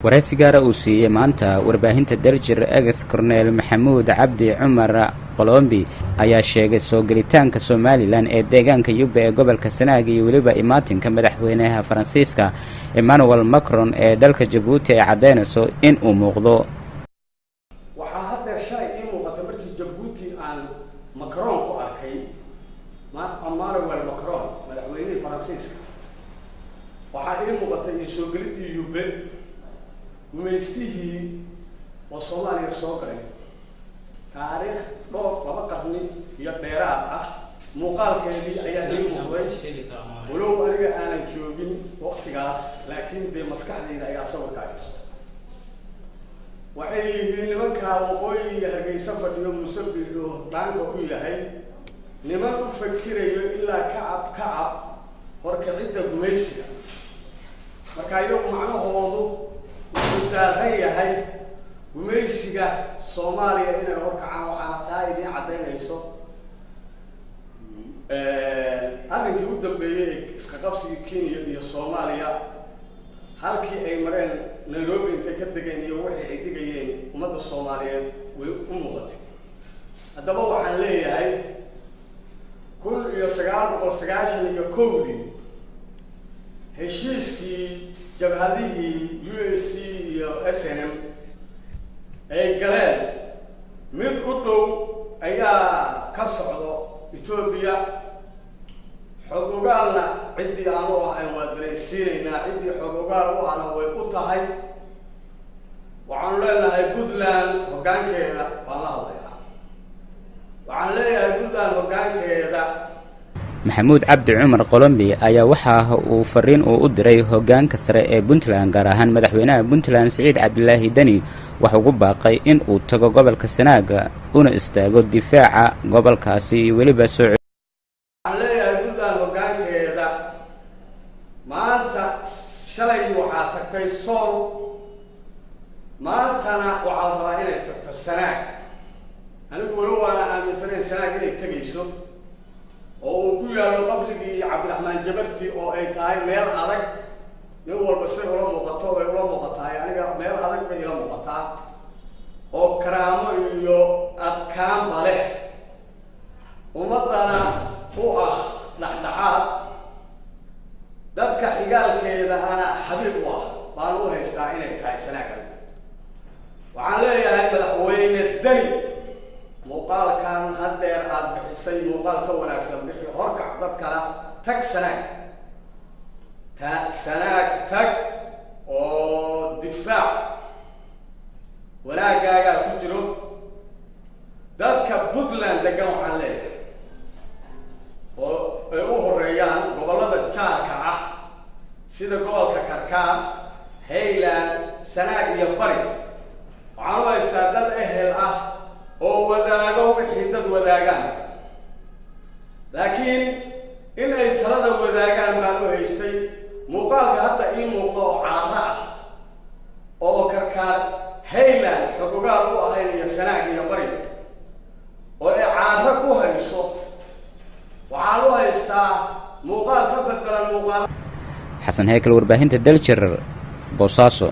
waraysi gaara uu siiyey maanta warbaahinta Daljir ex Colonel Maxamuud Cabdi Cumar Qolombi ayaa sheegay soo gelitaanka Somaliland ee deegaanka Yube ee gobolka Sanaag iyo waliba imaatinka madaxweynaha Faransiiska Emmanuel Macron ee dalka Djibouti ay cadeynayso in uu muuqdo waxa hadda shay in muuqato markii Djibouti aan Macron ku arkay Emmanuel Macron madaxweynaha Faransiiska waxa in muuqatay in soo gelidii Yube gumeystihii oo Soomaaliya soo galay taariikh laba qarni iyo dheeraad ah muuqaalkeedii ayaa la muuqday walow aniga aanan joogin waqtigaas laakiin dee maskaxdayda ayaa sawirka hayso waxay yihiin nimanka waqooyi iyo Hargeysa fadhiyo Musabbix oo dhaanka u yahay niman u fakirayo ilaa kacab horkacidda gumeysiga marka iyagu macnahoodu wuxuu yahay gumeysiga Soomaaliya inay horkacaan waxaana taa idin cadeynayso arrinkii u dambeeyay iska qabsiga Kenya iyo Soomaaliya halkii ay mareen Nairobi intay ka degeen iyo wixii ay digayeen ummadda Soomaaliyeed way u muuqatay haddaba waxaan leeyahay 1991 heshiiskii jabhadihii USC iyo SNM ay galeen mid u dhow ayaa ka socdo Ethiopia xog ogaalna cidii aan u ahayn waa dareensiinaynaa cidii xog ogaal u ahna way u tahay waxaan leenahay Puntland hoggaankeeda waa la hadlayaa waxaan leeyahay Puntland hoggaankeeda Maxamuud Cabdi Cumar Qolombi ayaa waxa uu fariin u diray hoggaanka sare ee Puntland gaar ahaan madaxweynaha Puntland Siciid Cabdilaahi Dani waxa uu baaqay in uu tago gobolka Sanaag una istaago difaaca gobolkaasi waliba soo leeyahay Puntland hoggaankeeda maanta shalay waxaa tagtay Sool maantana waxaa rabaa inay tagto Sanaag anigu walow waana aaminsanayn Sanaag inay tagayso oo ku yaalo qabrigii Cabdiraxmaan Jabarti oo ay tahay meel adag nin walba si ula muuqato way ula muuqataa aniga meel adag bay ila muuqataa oo karaamo iyo adkaan leh ummadana u ah dhaxdhaxaad dadka xigaalkeeda ana xabiib u ah baan u haystaa inay tahay Sanaag waxaan leeyahay madaxweyne Dani muuqaalkan haddeer aad bixisay muuqaal ka wanaagsan bixi horkac dadkana tag Sanaag tag oo difaac wanaagaaga ku jiro dadka Puntland degan waxaan leeyahay oo ay u horeeyaan gobollada jaarka ah sida gobolka Karkaar Highland Sanaag iyo Bari waxaan u haystaa dad ehel ah oo wadaago wixii dad wadaagaan laakiin in ay talada wadaagaan baan u haystay muuqaalka hadda ii muuqdo oo caara ah oo Karkaar Highland xog ogaal u ahayn iyo Sanaag iyo Bari oo ay caara ku hayso waxaan u haystaa muuqaal ka bedelan muuqaal Xasan Heykal warbaahinta Daljir Boosaaso.